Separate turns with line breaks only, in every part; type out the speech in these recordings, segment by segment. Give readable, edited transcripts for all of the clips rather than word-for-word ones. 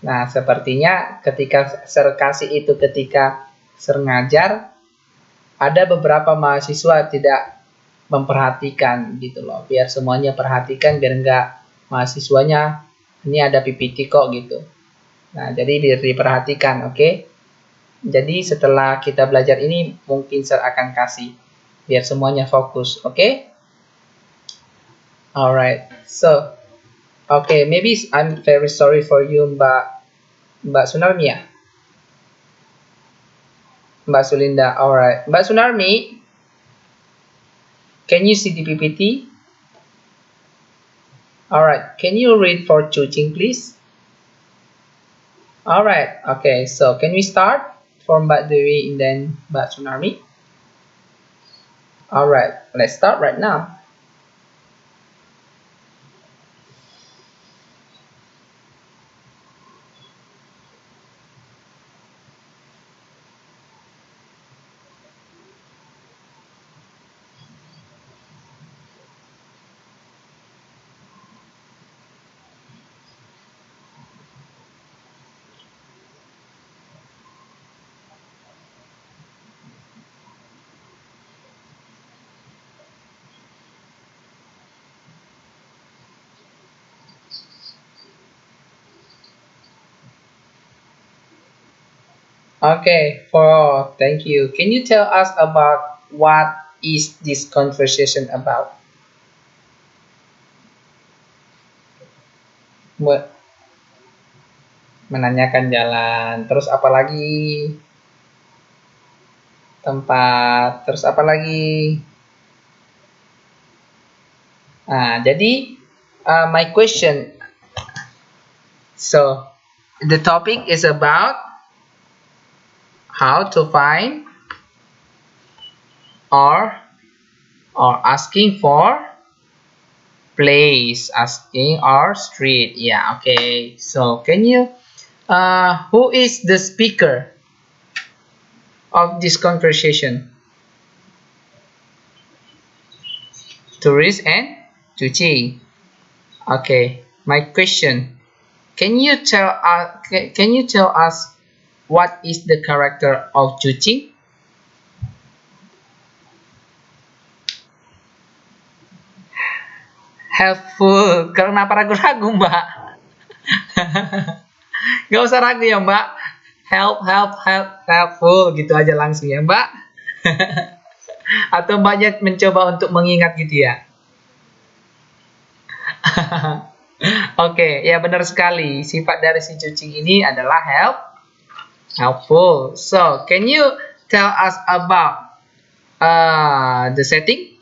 Nah, sepertinya ketika Sir kasih itu ketika Sir ngajar, ada beberapa mahasiswa tidak memperhatikan gitu loh. Biar semuanya perhatikan, biar enggak mahasiswanya ini ada PPT kok gitu. Nah, jadi diperhatikan, oke? Jadi setelah kita belajar ini, mungkin Sir akan kasih biar semuanya fokus, oke? Alright, so okay, maybe I'm very sorry for you, Mbak Sunarmi ya? Mbak Sulinda, alright. Mbak Sunarmi, can you see the PPT? Alright, can you read for Chuching, please? Alright, okay, so can we start from Mbak Dewi and then Mbak Sunarmi? Alright, let's start right now. Okay, thank you. Can you tell us about what is this conversation about? Menanyakan jalan, terus apa lagi? Tempat, terus apa lagi? Nah, jadi my question. So, the topic is about how to find or asking for place, asking or street. Yeah, okay. So, can you who is the speaker of this conversation? Tourist and Cuci. Okay, my question. Can you tell us what is the character of Cuci? Helpful. Kenapa ragu-ragu, Mbak? Gak usah ragu ya, Mbak. Helpful gitu aja langsung ya, Mbak. Atau Mbaknya mencoba untuk mengingat gitu ya? Oke, ya benar sekali. Sifat dari si Cucing ini adalah helpful. So, can you tell us about the setting?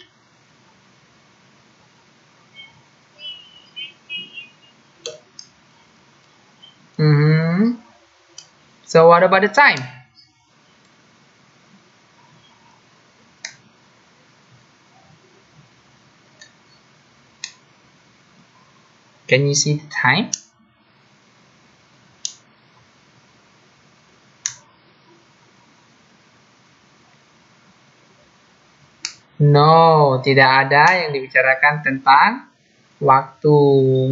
So, what about the time? Can you see the time? No, tidak ada yang dibicarakan tentang waktu.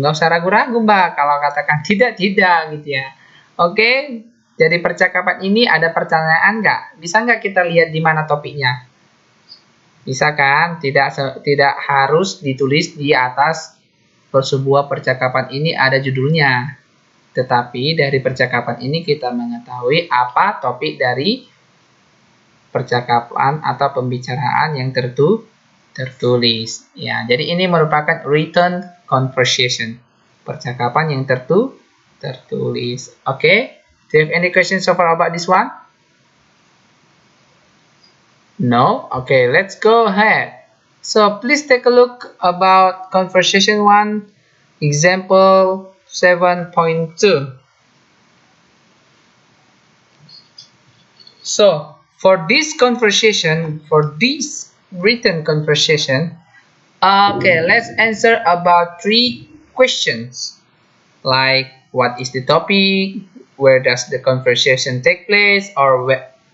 Nggak usah ragu-ragu, Mbak, kalau katakan tidak gitu ya. Oke, jadi percakapan ini ada pertanyaan nggak? Bisa nggak kita lihat di mana topiknya? Bisa kan? Tidak harus ditulis di atas sebuah percakapan ini ada judulnya. Tetapi dari percakapan ini kita mengetahui apa topik dari percakapan atau pembicaraan yang tertulis. Ya, jadi ini merupakan written conversation. Percakapan yang tertulis. Okay? Do you have any questions so far about this one? No? Okay, let's go ahead. So please take a look about conversation 1, example 7.2. So for this conversation, for this written conversation, okay, let's answer about 3 questions. Like, what is the topic? Where does the conversation take place? Or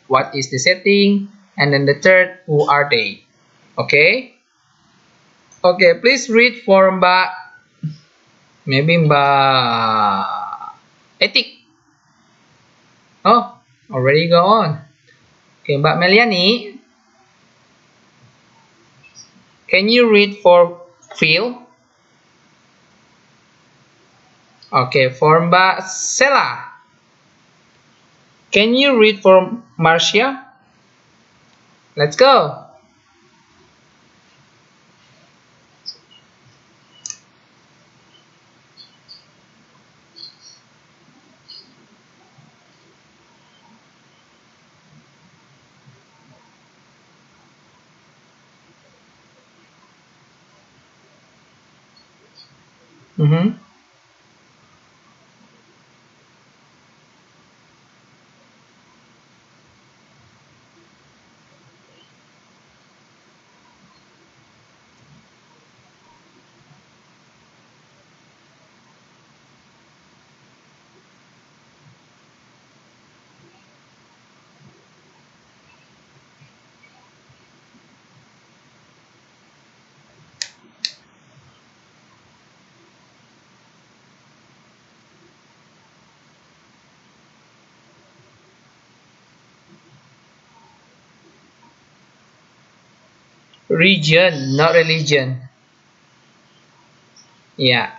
what is the setting? And then the third, who are they? Okay? Okay, please read for Mbak, maybe Mbak Etik. Oh, already go on. Okay, Mbak Meliani, can you read for Phil? Okay, for Mbak Sela, can you read for Marcia? Let's go. Mm-hmm. Region, not religion. Yeah.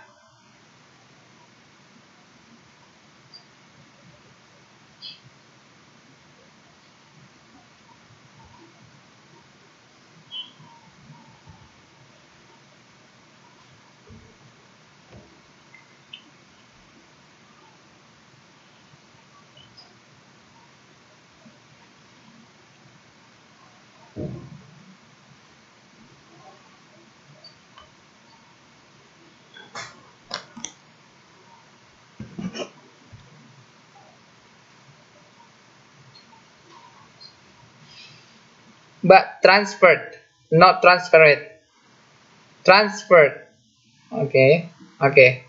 But transferred, not transferred. Transferred. Okay. Okay.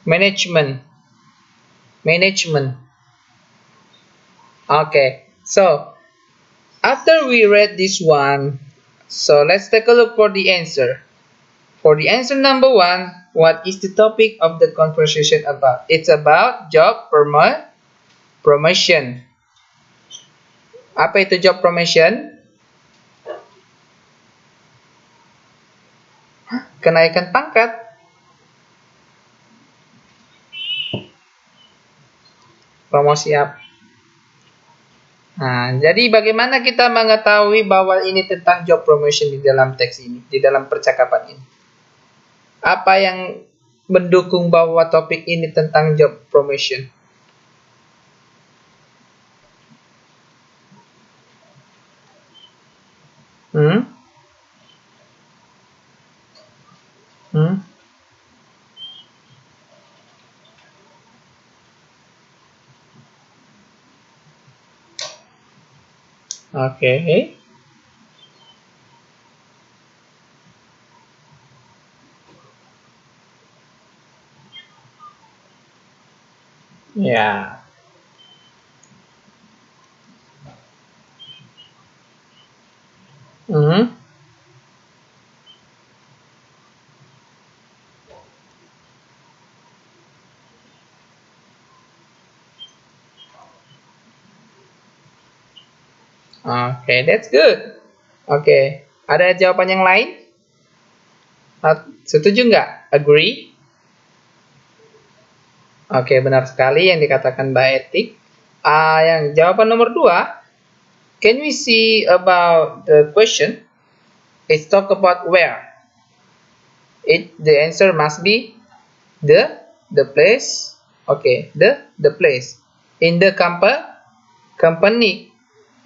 Management. Management. Okay. So after we read this one, so let's take a look for the answer. For the answer number one, what is the topic of the conversation about? It's about job promotion. Apa itu job promotion? Kenaikan pangkat. Promosi apa? Nah, jadi bagaimana kita mengetahui bahwa ini tentang job promotion di dalam teks ini, di dalam percakapan ini? Apa yang mendukung bahwa topik ini tentang job promotion? Hmm? Hmm? Oke. Ya. Hmm? Oke, that's good. Oke, ada jawaban yang lain? Setuju nggak? Agree? Oke, benar sekali yang dikatakan Mbak Etik. Yang jawaban nomor 2, can we see about the question? It's talk about where. The answer must be the place. Okay, the place in the company.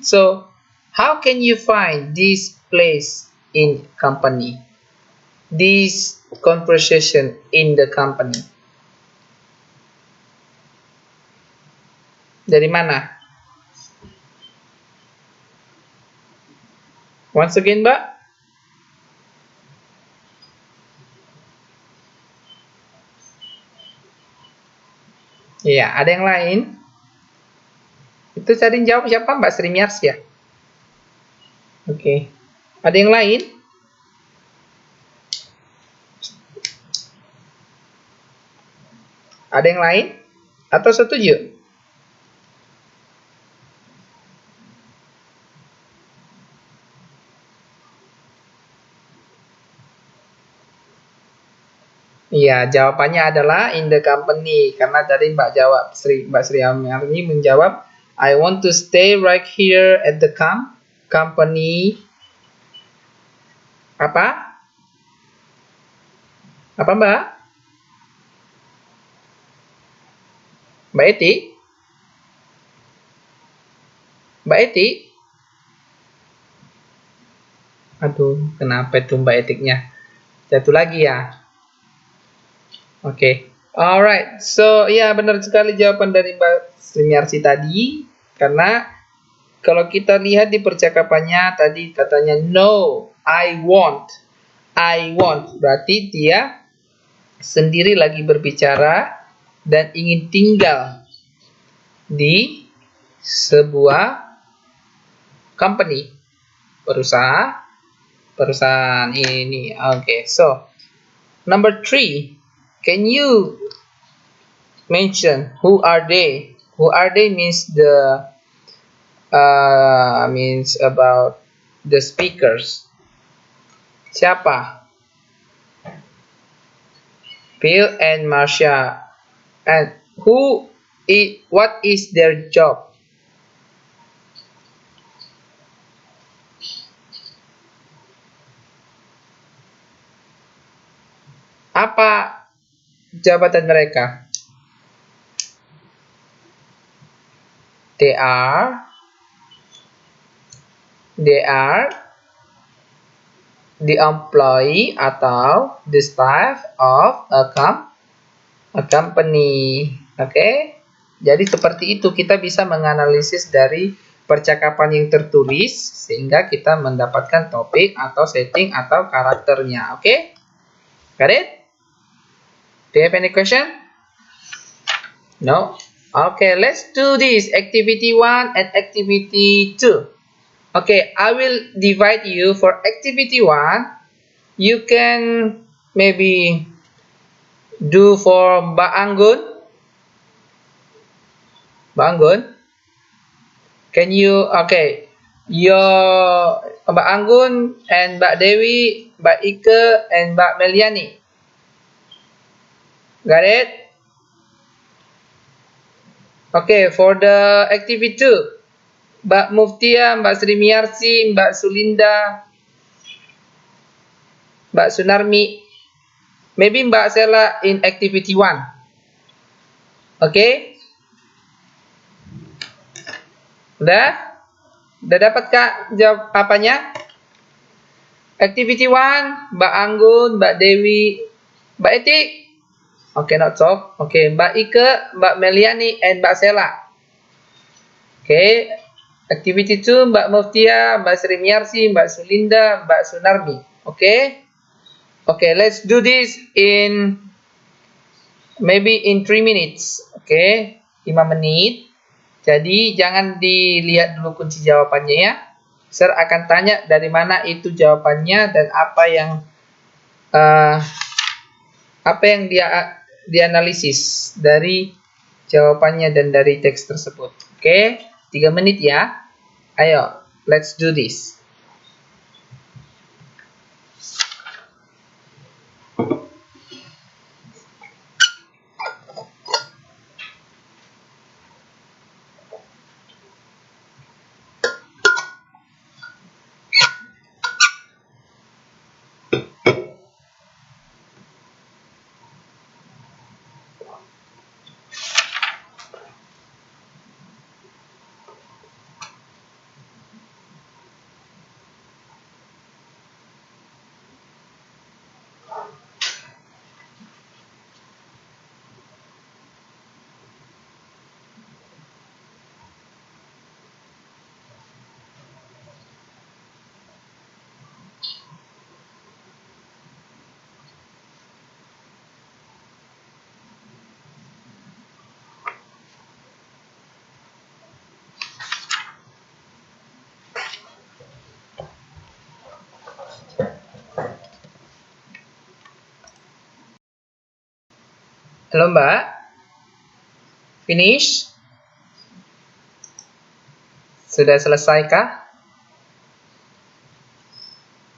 So, how can you find this place in company? This conversation in the company. Dari mana? Once again, Mbak. Iya, ada yang lain? Itu tadi jawab siapa? Mbak Sri Miars ya? Oke. Ada yang lain? Ada yang lain? Atau setuju? Iya, jawabannya adalah in the company. Karena tadi Mbak Sri Amarni menjawab, I want to stay right here at the company. Apa? Apa Mbak? Mbak Eti? Mbak Eti? Aduh, kenapa itu Mbak Etiknya? Jatuh lagi ya? Oke. Alright. So, ya benar sekali jawaban dari Mbak Srimiarsi tadi. Karena kalau kita lihat di percakapannya tadi katanya no, I want. I want. Berarti dia sendiri lagi berbicara dan ingin tinggal di sebuah company, perusahaan ini. Okay, so number 3, can you mention who are they? Who are they means means about the speakers. Siapa? Bill and Marsha. And what is their job? Apa jabatan mereka? They are the employee atau the staff of a company. Oke. Jadi seperti itu kita bisa menganalisis dari percakapan yang tertulis sehingga kita mendapatkan topik atau setting atau karakternya. Oke? Got it? Do you have any question? No? Okay, let's do this. Activity 1 and activity 2. Okay, I will divide you for activity 1. You can maybe do for Mbak Anggun. Mbak Anggun, can you, okay, your Mbak Anggun and Mbak Dewi, Mbak Ike and Mbak Meliani. Got it? Okay, for the activity 2, Mbak Muftia, Mbak Sri Miarsi, Mbak Sulinda, Mbak Sunarmi, maybe Mbak Sela in activity 1. Okay? Udah? Udah dapat Kak jawab apanya? Activity 1, Mbak Anggun, Mbak Dewi, Mbak Etik. Okay, not solved. Okay, Mbak Ike, Mbak Meliani, and Mbak Sela. Okay, activity 2, Mbak Muftia, Mbak Sri Miarsi, Mbak Sulinda, Mbak Sunarmi. Okay? Okay, let's do this in maybe in 3 minutes. Okay, 5 menit. Jadi jangan dilihat dulu kunci jawabannya ya. Sir akan tanya dari mana itu jawabannya dan apa yang dia dianalisis dari jawabannya dan dari teks tersebut. Oke, 3 menit ya. Ayo, let's do this. Halo Mbak, finish? Sudah selesai kah?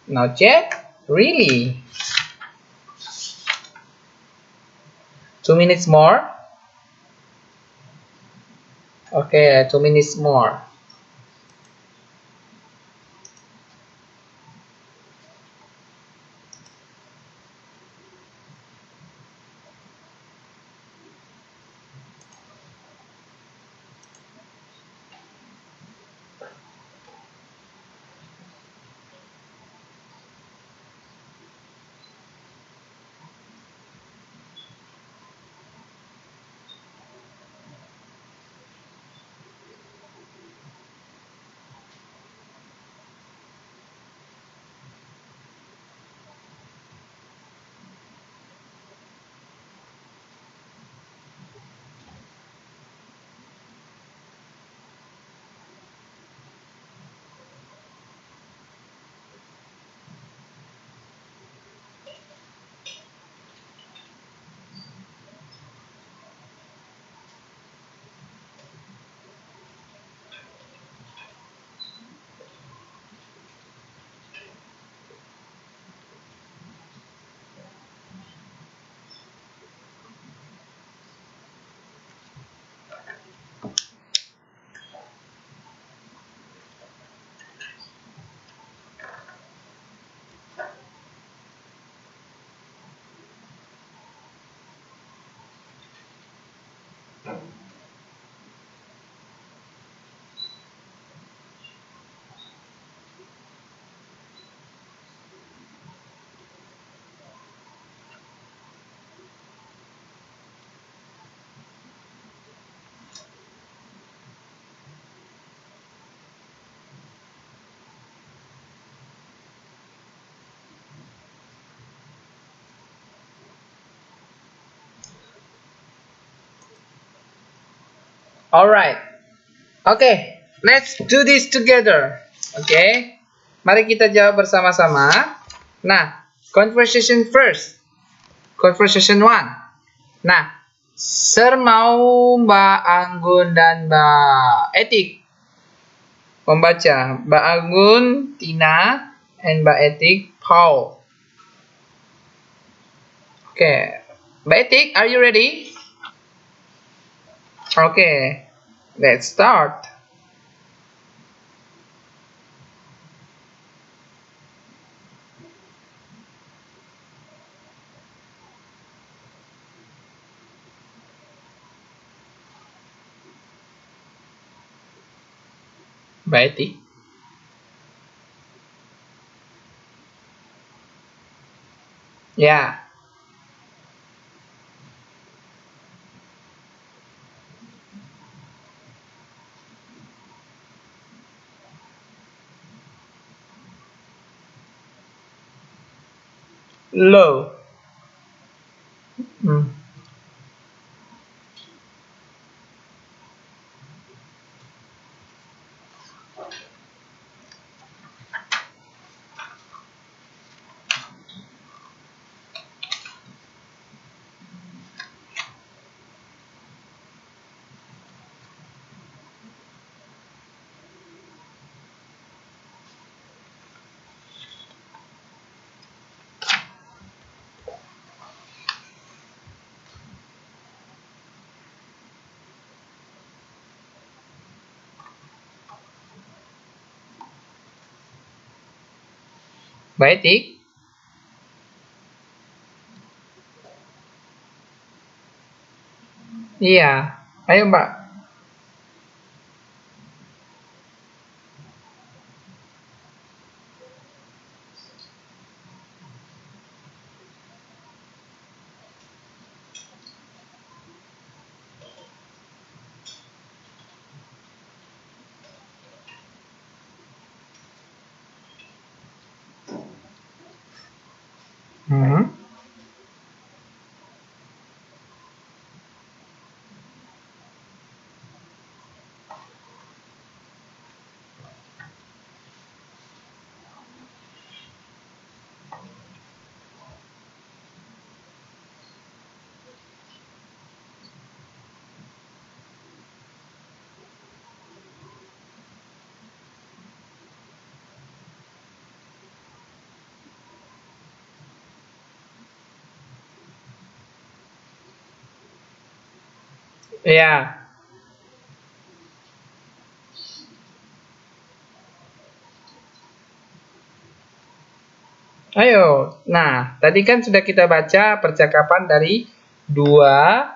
Not yet? Really? 2 minutes more? Okay, 2 minutes more. Alright. Okay, let's do this together. Okay, mari kita jawab bersama-sama. Nah, conversation first. Conversation one. Nah, Sir mau Mbak Anggun dan Mbak Etik membaca. Mbak Anggun, Tina, and Mbak Etik, Paul. Okay, Mbak Etik, are you ready? Okay, let's start. Mbak Etik. Ya. Low. Hmm. Mbak Etik. Iya, ayo Mbak. Hmm. Ya. Ayo. Nah, tadi kan sudah kita baca percakapan dari dua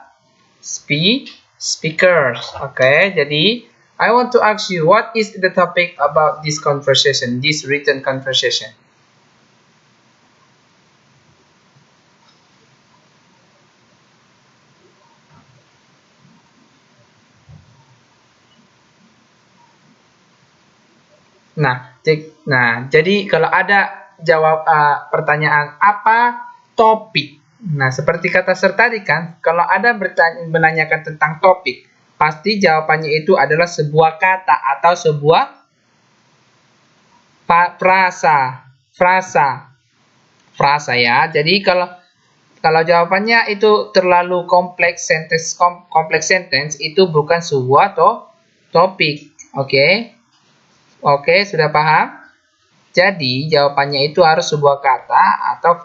speakers. Oke, jadi I want to ask you, what is the topic about this conversation, this written conversation? Jadi kalau ada jawab pertanyaan apa topik. Nah, seperti kata Sir tadi kan, kalau ada menanyakan tentang topik, pasti jawabannya itu adalah sebuah kata atau sebuah frasa, frasa ya. Jadi kalau jawabannya itu terlalu kompleks sentence itu bukan sebuah topik. Oke? Oke, sudah paham? Jadi, jawabannya itu harus sebuah kata atau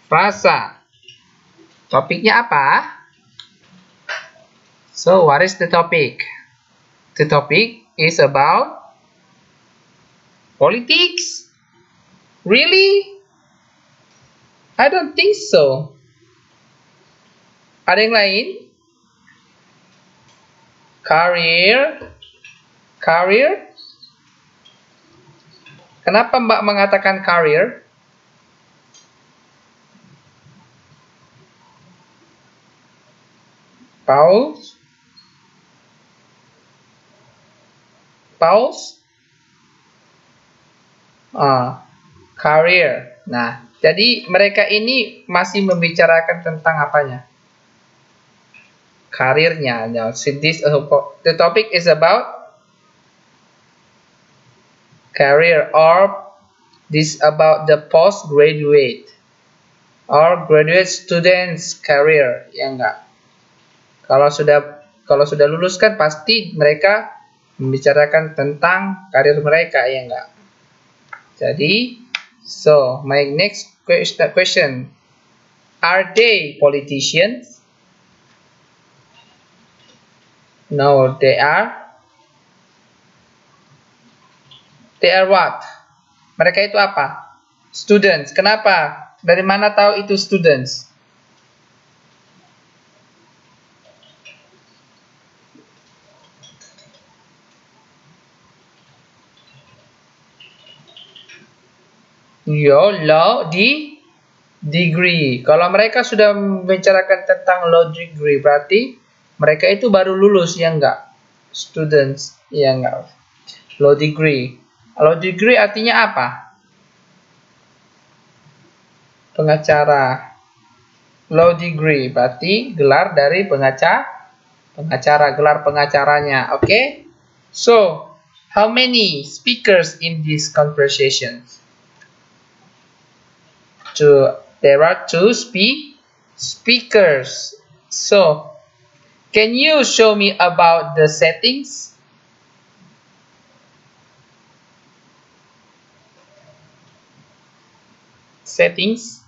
frasa. Topiknya apa? So, what is the topic? The topic is about politics. Really? I don't think so. Ada yang lain? Career? Kenapa Mbak mengatakan career? Pause. Career. Nah, jadi mereka ini masih membicarakan tentang apanya? Karirnya. Now, the topic is about career, or this about the postgraduate or graduate students career, ya enggak? Kalau sudah lulus kan pasti mereka membicarakan tentang karir mereka, ya enggak? Jadi, so my next question, are they politicians? No, they are what? Mereka itu apa? Students. Kenapa? Dari mana tahu itu students? Law degree. Kalau mereka sudah membicarakan tentang law degree, berarti mereka itu baru lulus, ya enggak? Students, ya enggak? Law degree. Law degree artinya apa? Pengacara. Law degree berarti gelar dari pengacara, gelar pengacaranya. Oke? Okay? So, how many speakers in this conversation? There are two speakers. So, can you show me about the settings? Settings.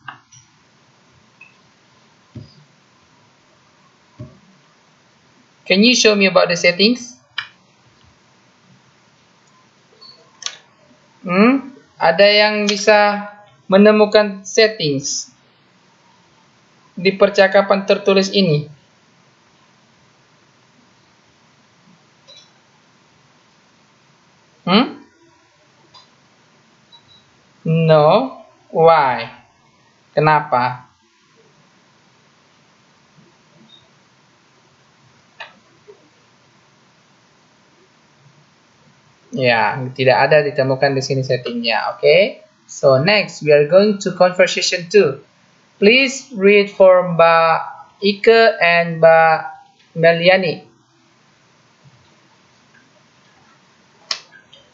Can you show me about the settings? Ada yang bisa menemukan settings di percakapan tertulis ini? No. Why? Kenapa? Ya, tidak ada ditemukan di sini settingnya. Oke. So next we are going to conversation 2. Please read for Mbak Ike and Mbak Meliani.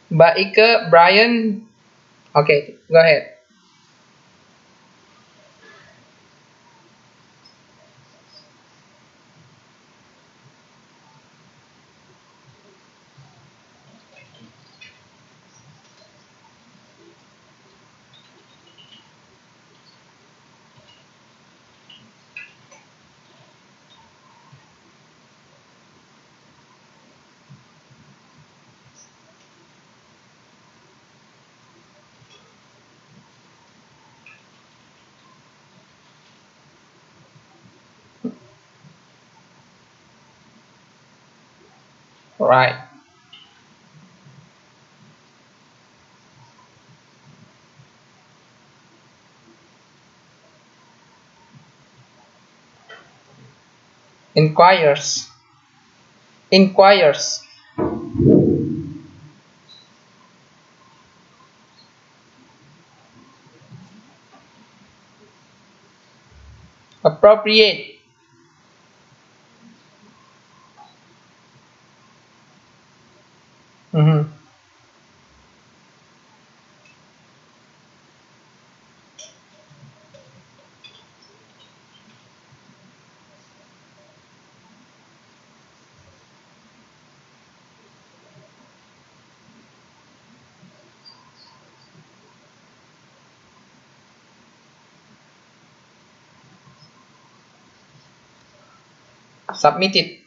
Mbak Ike, Brian. Okay, go ahead. Right. Inquires. Inquires. Appropriate. Mhm. Submitted.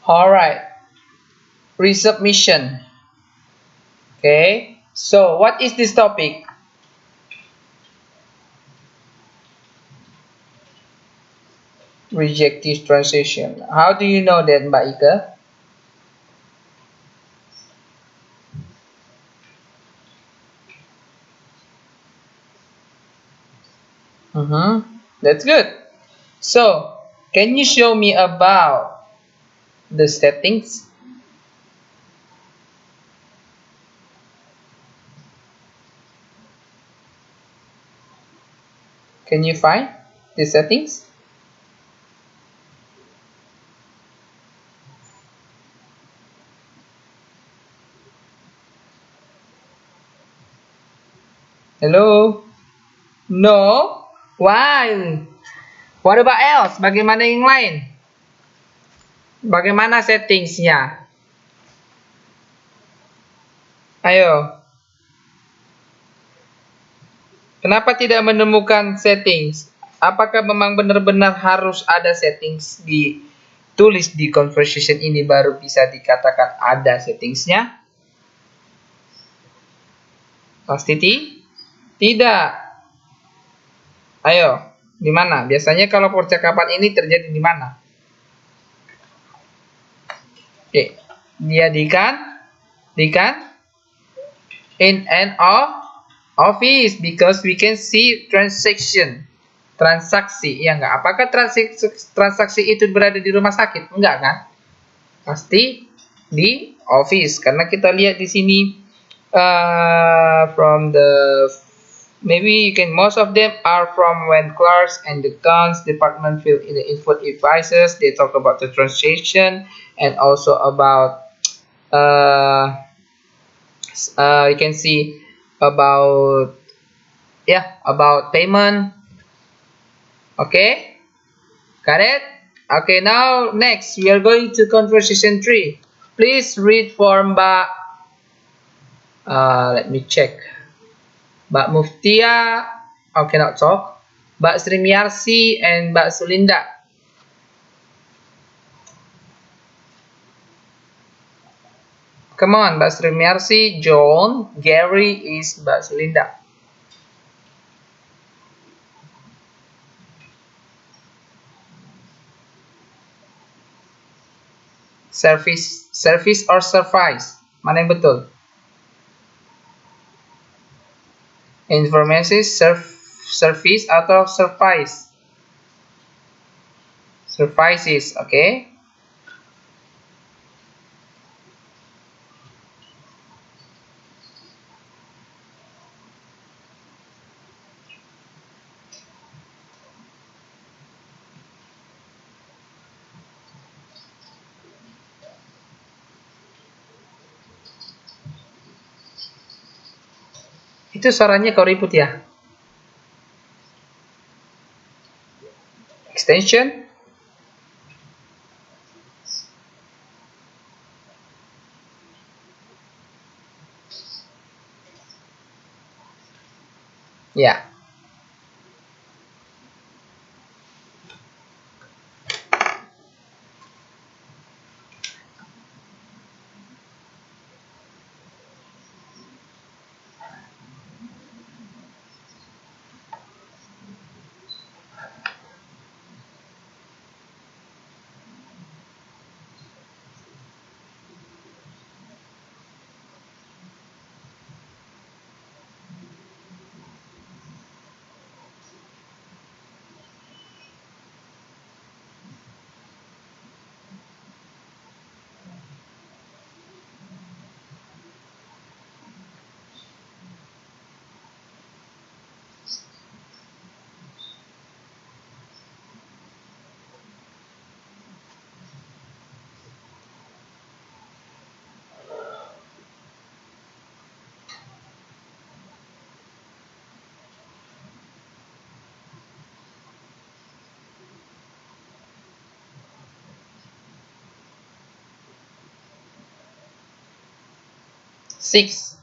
All right. Resubmission. Okay. So, what is this topic? Rejective transition. How do you know that, Mbak Ika? That's good. So, can you show me about the settings? Can you find the settings? Hello? No? Why? What about else? Bagaimana yang lain? Bagaimana settingsnya? Ayo. Kenapa tidak menemukan settings? Apakah memang benar-benar harus ada settings ditulis di conversation ini baru bisa dikatakan ada settingsnya? Pasti tidak. Ayo, di mana? Biasanya kalau percakapan ini terjadi di mana? Oke, dia di kan in an office because we can see transaksi, ya enggak? Apakah transaksi itu berada di rumah sakit? Enggak kan? Pasti di office karena kita lihat di sini from the maybe you can most of them are from when clerks and the accounts department fill in the input devices. They talk about the transaction and also about you can see about about payment. Okay, got it? Okay, now next we are going to conversation 3. Please read for Mbak. Let me check. Mbak Muftia, cannot talk. Mbak Srimiarsi and Mbak Sulinda. Come on, Mbak Srimiarsi, John, Gary is Mbak Sulinda. Service or service? Mana yang betul? Informasi service atau service? Services, oke. Okay. Itu suaranya kok ribut ya? Extension? Ya. 6.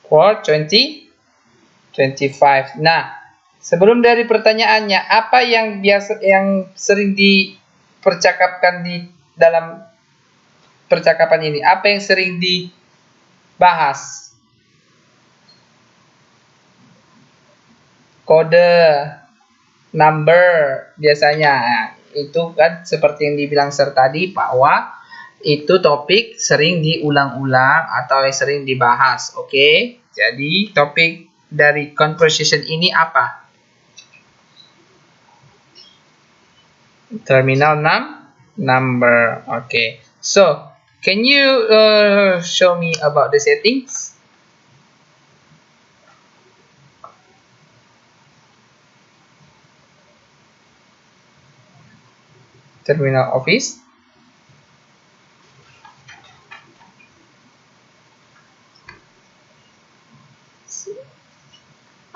For 20, 25. Nah, sebelum dari pertanyaannya, apa yang sering dipercakapkan di dalam percakapan ini? Apa yang sering dibahas? Kode, number biasanya. Nah, itu kan seperti yang dibilang Sir tadi, bahwa itu topik sering diulang-ulang atau sering dibahas. Oke, jadi topik dari conversation ini apa? Terminal number. Oke, so can you show me about the settings? Terminal office.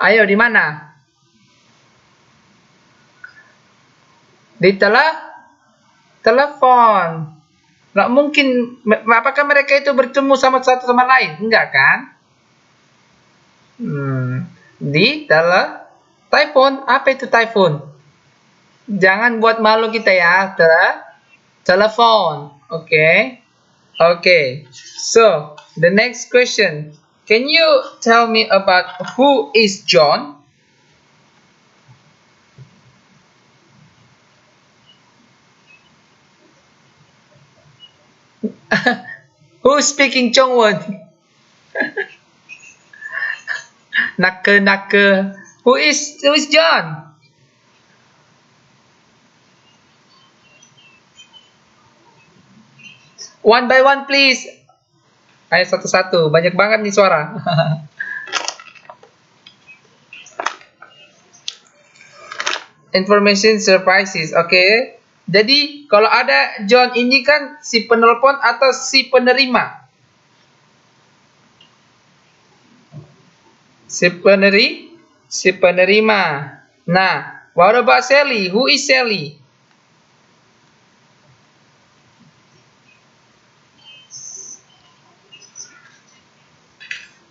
Ayo, di mana? Di telepon. Nggak mungkin. Apakah mereka itu bertemu sama satu sama lain? Enggak kan? Di telepon. Apa itu telepon? Jangan buat malu kita ya. Telepon. Oke. Okay. So, the next question. Can you tell me about who is John? Who's speaking Chongwon? Naka. Who is John? One by one, please. Ayo satu-satu. Banyak banget nih suara. Information surprises. Oke. Jadi kalau ada John ini kan si penelpon atau si penerima? Si penerima. Nah, what about Sally? Who is Sally?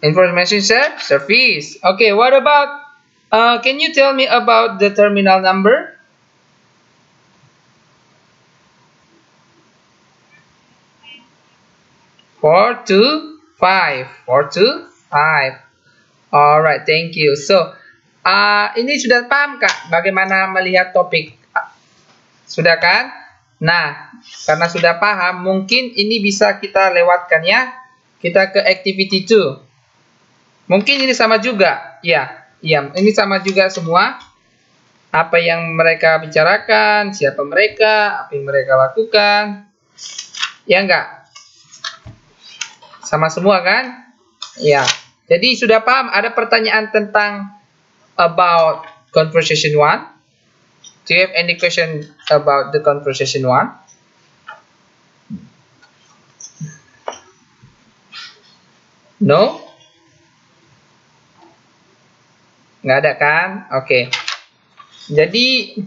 Information service. Okay, what about, can you tell me about the terminal number? Four two five. Alright, thank you. So, ini sudah paham Kak bagaimana melihat topik? Sudah kan? Nah, karena sudah paham, mungkin ini bisa kita lewatkan ya. Kita ke activity 2. Mungkin ini sama juga. Ya, ini sama juga semua. Apa yang mereka bicarakan, siapa mereka, apa yang mereka lakukan. Ya enggak? Sama semua kan? Ya. Jadi sudah paham, ada pertanyaan tentang about conversation 1? Do you have any question about the conversation 1? No? Nggak ada kan? Oke. Jadi,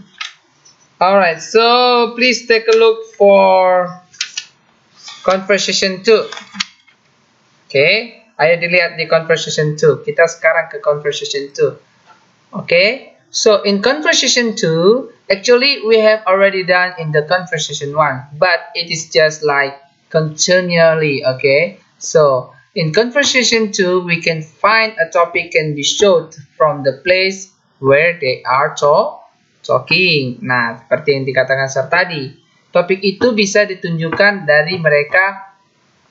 alright. So, please take a look for conversation 2. Oke. Ayo dilihat di conversation 2. Kita sekarang ke conversation 2. Oke. So, in conversation 2, actually we have already done in the conversation 1. But it is just like continually. Okay. So, in conversation 2, we can find a topic can be showed from the place where they are talking. Nah, seperti yang dikatakan Sir tadi. Topik itu bisa ditunjukkan dari mereka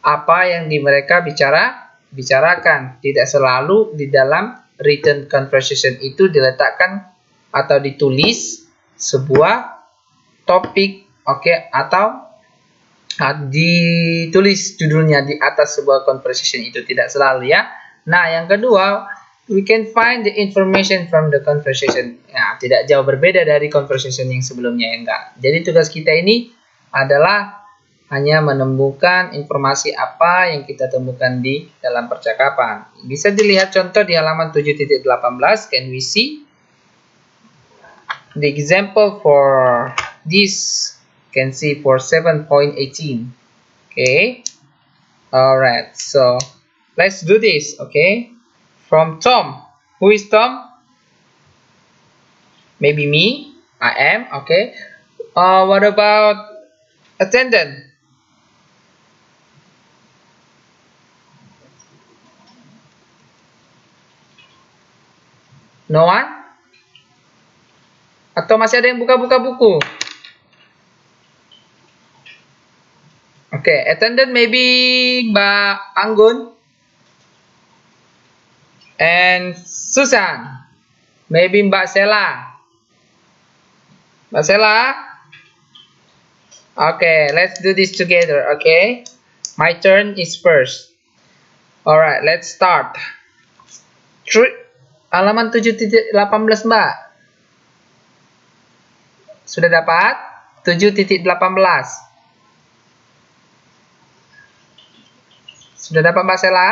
apa yang mereka bicarakan. Tidak selalu di dalam written conversation itu diletakkan atau ditulis sebuah topik, atau ditulis judulnya di atas sebuah conversation itu, tidak selalu ya. Nah, yang kedua, we can find the information from the conversation. Nah, tidak jauh berbeda dari conversation yang sebelumnya, ya enggak. Jadi tugas kita ini adalah hanya menemukan informasi apa yang kita temukan di dalam percakapan. Bisa dilihat contoh di halaman 7.18. Can we see the example for this? Can see for 7.18. Okay. Alright, so let's do this, okay? From Tom. Who is Tom? Maybe me. I am, okay. What about attendant? No one? Atau masih ada yang buka-buka buku? Okay, attendant maybe Mbak Anggun and Susan. Maybe Mbak Sela. Mbak Sela? Okay, let's do this together, okay? My turn is first. Alright, let's start. Halaman 7.18, Mbak. Sudah dapat? 7.18. Sudah dapat, Mbak Sela?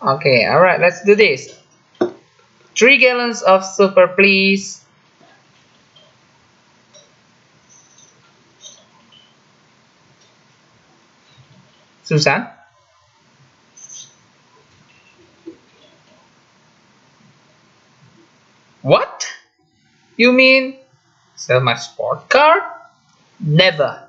Okay, alright, let's do this. 3 gallons of super, please. Susan? What? You mean sell my sport car? Never.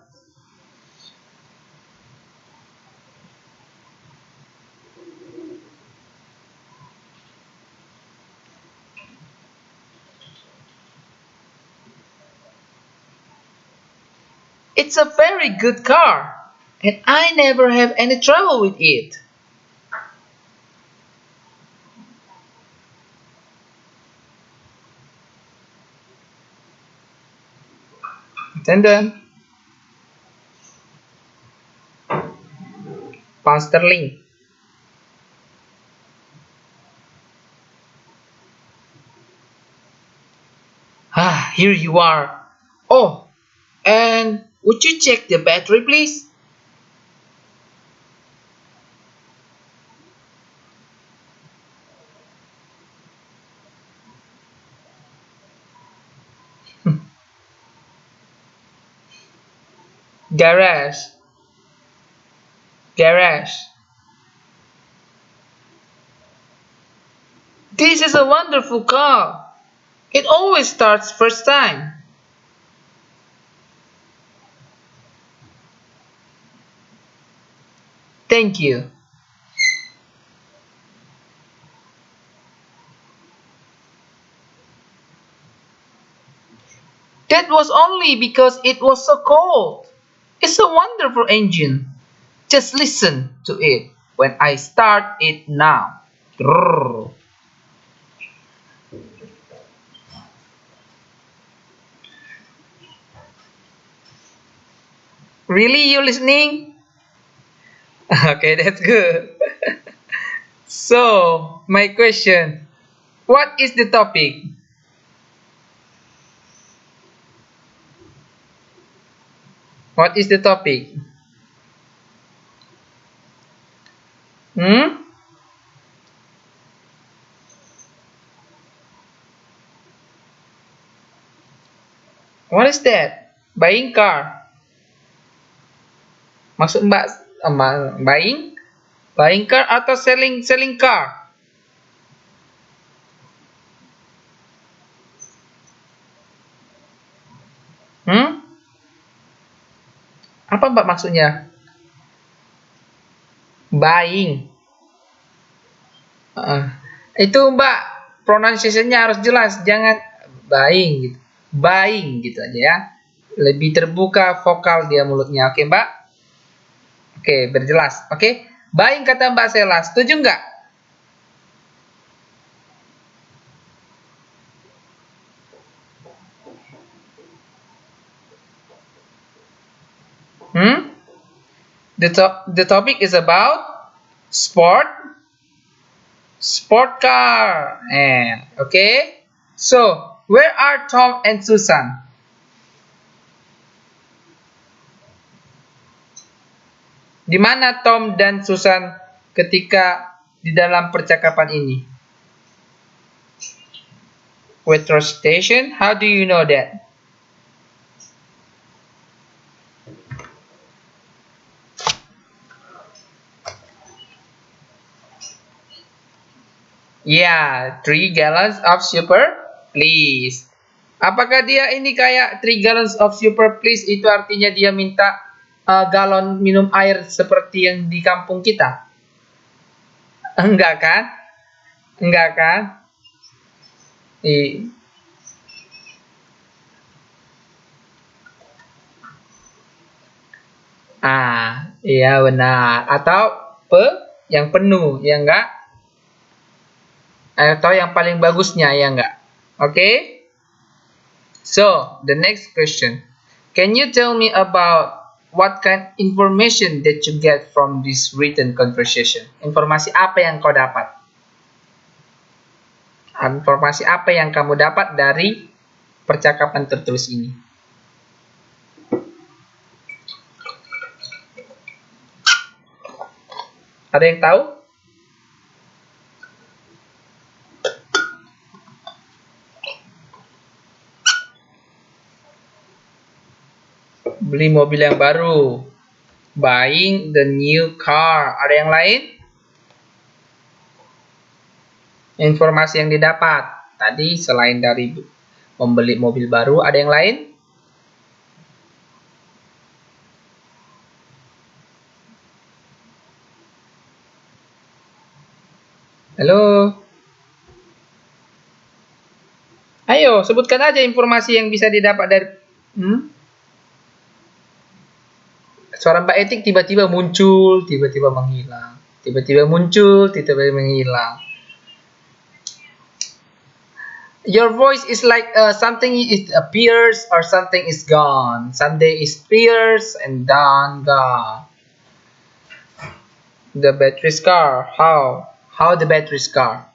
It's a very good car, and I never have any trouble with it. Attendant. Pound sterling. Ah, here you are. Oh, and would you check the battery, please? Garage. Garage. This is a wonderful car. It always starts first time. Thank you. That was only because it was so cold. It's a wonderful engine. Just listen to it when I start it now. Grrr. Really, you listening? Okay, that's good. So, my question, what is the topic? What is the topic? Hmm? What is that? Buying car. Maksud Mbak buying? Buying car atau selling car? Hmm? Apa Mbak maksudnya? Buying. Itu Mbak pronunciation-nya harus jelas, jangan buying gitu. Buying gitu aja ya. Lebih terbuka vokal dia mulutnya. Oke, Mbak? Oke, berjelas. Oke. Buying kata Mbak Sela. Setuju nggak? Hmm? The topic is about sport car. Okay. So, where are Tom and Susan? Di mana Tom dan Susan ketika di dalam percakapan ini? Petrol station. How do you know that? Yeah, 3 gallons of super, please. Apakah dia ini kayak 3 gallons of super, please? Itu artinya dia minta galon minum air seperti yang di kampung kita? Enggak kan? Enggak kan? Iya benar. Atau yang penuh, ya enggak? Atau yang paling bagusnya, ya enggak? Okay? So, the next question. Can you tell me about what kind of information that you get from this written conversation? Informasi apa yang kau dapat? Informasi apa yang kamu dapat dari percakapan tertulis ini? Ada yang tahu? Beli mobil yang baru. Buying the new car. Ada yang lain? Informasi yang didapat. Tadi selain dari membeli mobil baru, ada yang lain? Halo? Ayo, sebutkan aja informasi yang bisa didapat dari... Suara Mbak Etik tiba-tiba muncul, tiba-tiba menghilang. Tiba-tiba muncul, tiba-tiba menghilang. Your voice is like something is appears or something is gone. Someday it appears and then gone. The battery car. How the battery car?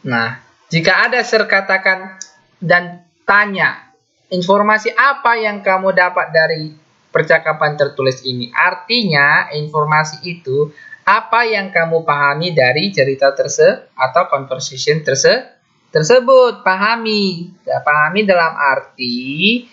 Nah, jika ada katakan dan tanya, informasi apa yang kamu dapat dari percakapan tertulis ini? Artinya, informasi itu apa yang kamu pahami dari cerita atau conversation tersebut. Pahami. Pahami dalam arti